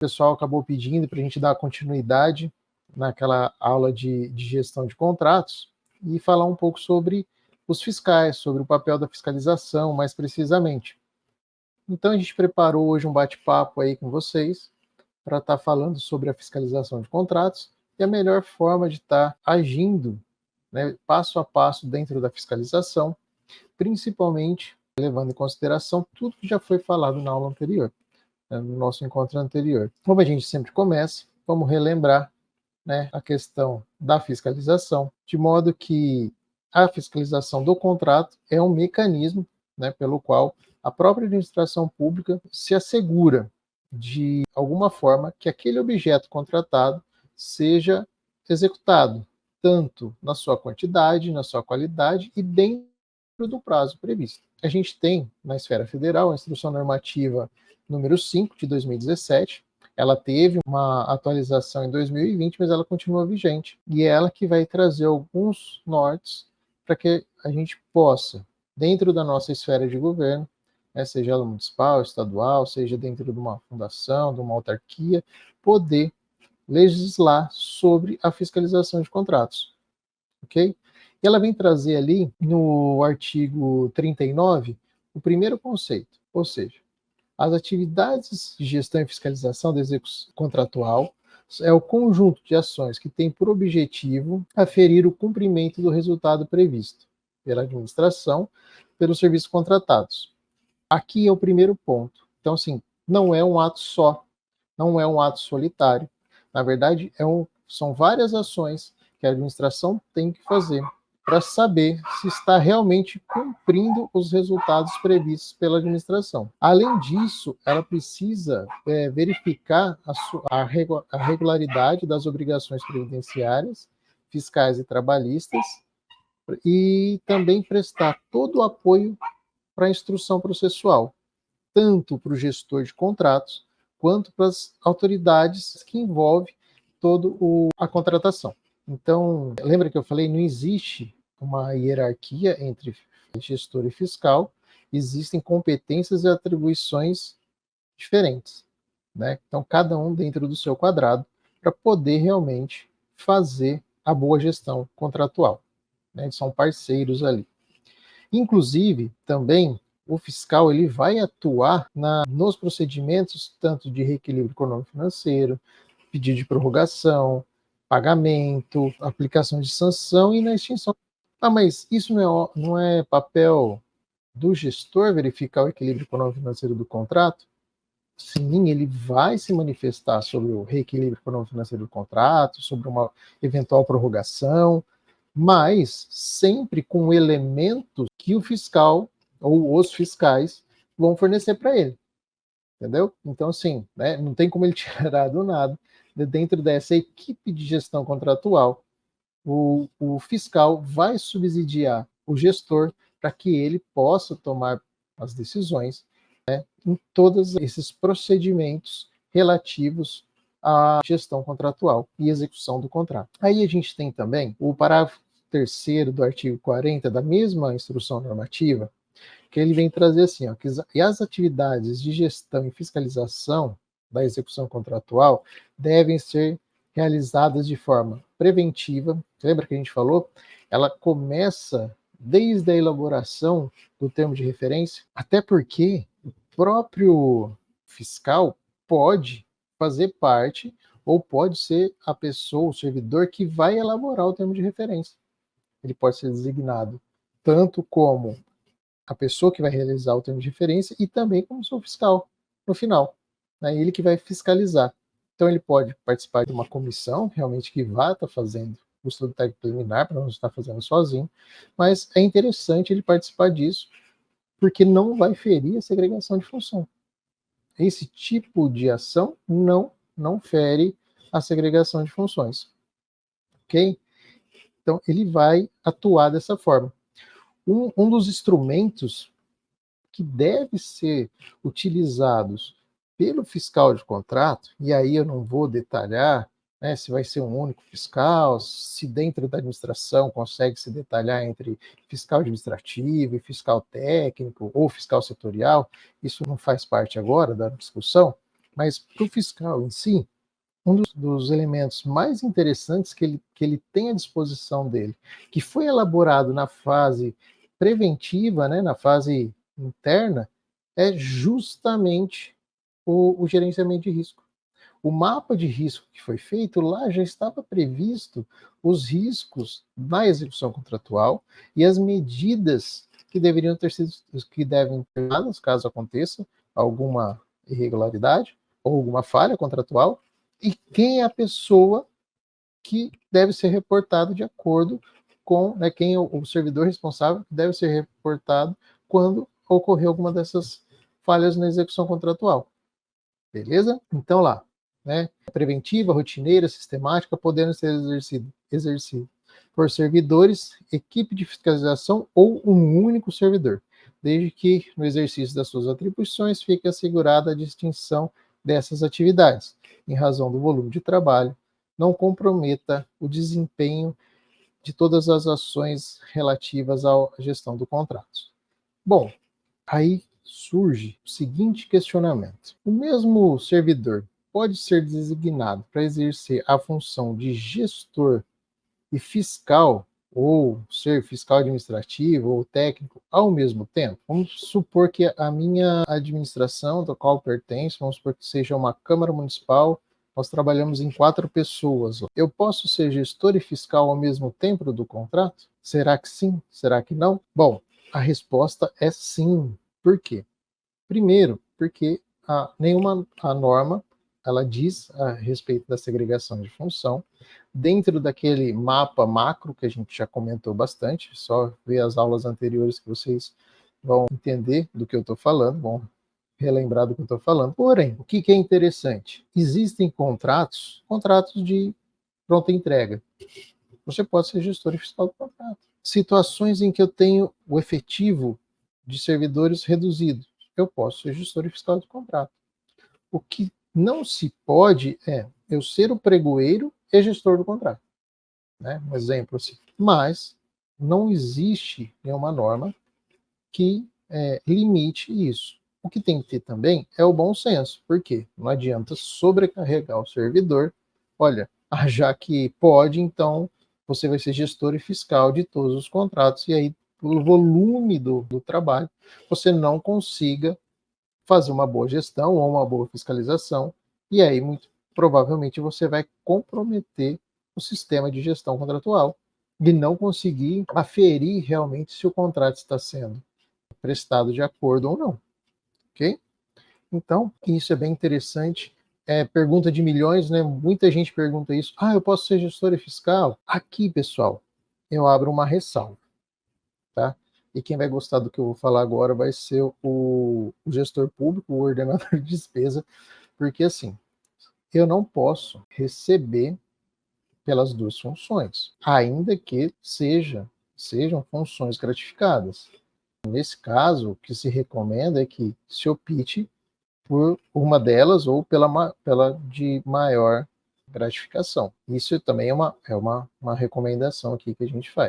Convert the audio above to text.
pessoal acabou pedindo para a gente dar continuidade naquela aula de gestão de contratos e falar um pouco sobre os fiscais, sobre o papel da fiscalização, mais precisamente. Então, a gente preparou hoje um bate-papo aí com vocês para estar falando sobre a fiscalização de contratos e a melhor forma de estar agindo, né, passo a passo dentro da fiscalização, principalmente levando em consideração tudo que já foi falado na aula anterior, né, no nosso encontro anterior. Como a gente sempre começa, vamos relembrar, né, a questão da fiscalização, de modo que a fiscalização do contrato é um mecanismo, né, pelo qual a própria administração pública se assegura de alguma forma que aquele objeto contratado seja executado, tanto na sua quantidade, na sua qualidade e dentro do prazo previsto. A gente tem na esfera federal a Instrução Normativa número 5 de 2017. Ela teve uma atualização em 2020, mas ela continua vigente. E é ela que vai trazer alguns nortes para que a gente possa, dentro da nossa esfera de governo, né, seja ela municipal, estadual, seja dentro de uma fundação, de uma autarquia, poder legislar sobre a fiscalização de contratos. Ok? E ela vem trazer ali, no artigo 39, o primeiro conceito, ou seja, as atividades de gestão e fiscalização da execução contratual é o conjunto de ações que tem por objetivo aferir o cumprimento do resultado previsto pela administração, pelos serviços contratados. Aqui é o primeiro ponto. Então, assim, não é um ato só, não é um ato solitário. Na verdade, são várias ações que a administração tem que fazer para saber se está realmente cumprindo os resultados previstos pela administração. Além disso, ela precisa verificar a regularidade das obrigações previdenciárias, fiscais e trabalhistas, e também prestar todo o apoio para a instrução processual, tanto para o gestor de contratos, quanto para as autoridades que envolvem toda a contratação. Então, lembra que eu falei, não existe uma hierarquia entre gestor e fiscal, existem competências e atribuições diferentes, né? Então, cada um dentro do seu quadrado, para poder realmente fazer a boa gestão contratual, né? Eles são parceiros ali. Inclusive, também, o fiscal ele vai atuar nos procedimentos tanto de reequilíbrio econômico-financeiro, pedido de prorrogação, pagamento, aplicação de sanção e na extinção. Ah, mas isso não é papel do gestor verificar o equilíbrio econômico-financeiro do contrato? Sim, ele vai se manifestar sobre o reequilíbrio econômico-financeiro do contrato, sobre uma eventual prorrogação, mas sempre com elementos que o fiscal ou os fiscais vão fornecer para ele, entendeu? Então, assim, né, não tem como ele tirar do nada. Dentro dessa equipe de gestão contratual, o fiscal vai subsidiar o gestor para que ele possa tomar as decisões, né, em todos esses procedimentos relativos à gestão contratual e execução do contrato. Aí a gente tem também o parágrafo 3º do artigo 40 da mesma instrução normativa, que ele vem trazer assim, ó, que as atividades de gestão e fiscalização da execução contratual devem ser realizadas de forma preventiva. Lembra que a gente falou? Ela começa desde a elaboração do termo de referência, até porque o próprio fiscal pode fazer parte ou pode ser a pessoa, o servidor que vai elaborar o termo de referência. Ele pode ser designado tanto como a pessoa que vai realizar o termo de referência e também como seu fiscal no final. É ele que vai fiscalizar. Então ele pode participar de uma comissão realmente que vai estar fazendo o estudo técnico preliminar, para não estar fazendo sozinho, mas é interessante ele participar disso, porque não vai ferir a segregação de função. Esse tipo de ação não fere a segregação de funções. Ok? Então ele vai atuar dessa forma. Um dos instrumentos que deve ser utilizados pelo fiscal de contrato, e aí eu não vou detalhar, né, se vai ser um único fiscal, se dentro da administração consegue se detalhar entre fiscal administrativo e fiscal técnico ou fiscal setorial, isso não faz parte agora da discussão, Mas para o fiscal em si, um dos elementos mais interessantes que ele tem à disposição dele, que foi elaborado na fase preventiva, né, na fase interna, é justamente o gerenciamento de risco. O mapa de risco que foi feito lá já estava previsto os riscos na execução contratual e as medidas que deveriam ter sido, que devem ter tomadas caso aconteça alguma irregularidade ou alguma falha contratual, e quem é a pessoa que deve ser reportado de acordo com, né, quem é o servidor responsável que deve ser reportado quando ocorrer alguma dessas falhas na execução contratual. Beleza? Então lá, né, preventiva, rotineira, sistemática, podendo ser exercido por servidores, equipe de fiscalização ou um único servidor, desde que no exercício das suas atribuições fique assegurada a distinção dessas atividades, em razão do volume de trabalho, não comprometa o desempenho de todas as ações relativas à gestão do contrato. Bom, aí surge o seguinte questionamento: o mesmo servidor pode ser designado para exercer a função de gestor e fiscal, ou ser fiscal administrativo ou técnico ao mesmo tempo? Vamos supor que a minha administração, da qual eu pertenço, vamos supor que seja uma Câmara Municipal, nós trabalhamos em 4 pessoas. Eu posso ser gestor e fiscal ao mesmo tempo do contrato? Será que sim? Será que não? Bom, a resposta é sim. Por quê? Primeiro, porque a norma ela diz a respeito da segregação de função dentro daquele mapa macro que a gente já comentou bastante. Só ver as aulas anteriores que vocês vão entender do que eu estou falando, vão relembrar do que eu estou falando. Porém, o que é interessante? Existem contratos de pronta entrega. Você pode ser gestor e fiscal do contrato. Situações em que eu tenho o efetivo de servidores reduzido, eu posso ser gestor e fiscal do contrato. O que não se pode é eu ser o pregoeiro e gestor do contrato. Né? Um exemplo assim. Mas não existe nenhuma norma que limite isso. O que tem que ter também é o bom senso. Por quê? Não adianta sobrecarregar o servidor. Olha, já que pode, então você vai ser gestor e fiscal de todos os contratos, e aí, pelo volume do trabalho, você não consiga fazer uma boa gestão ou uma boa fiscalização, e aí, muito provavelmente, você vai comprometer o sistema de gestão contratual e não conseguir aferir realmente se o contrato está sendo prestado de acordo ou não. Ok? Então, isso é bem interessante. Pergunta de milhões, né? Muita gente pergunta isso. Ah, eu posso ser gestor e fiscal? Aqui, pessoal, eu abro uma ressalva, tá? E quem vai gostar do que eu vou falar agora vai ser o gestor público, o ordenador de despesa, porque assim, eu não posso receber pelas duas funções, ainda que sejam funções gratificadas. Nesse caso, o que se recomenda é que se opte por uma delas ou pela de maior gratificação. Isso também é uma recomendação aqui que a gente faz.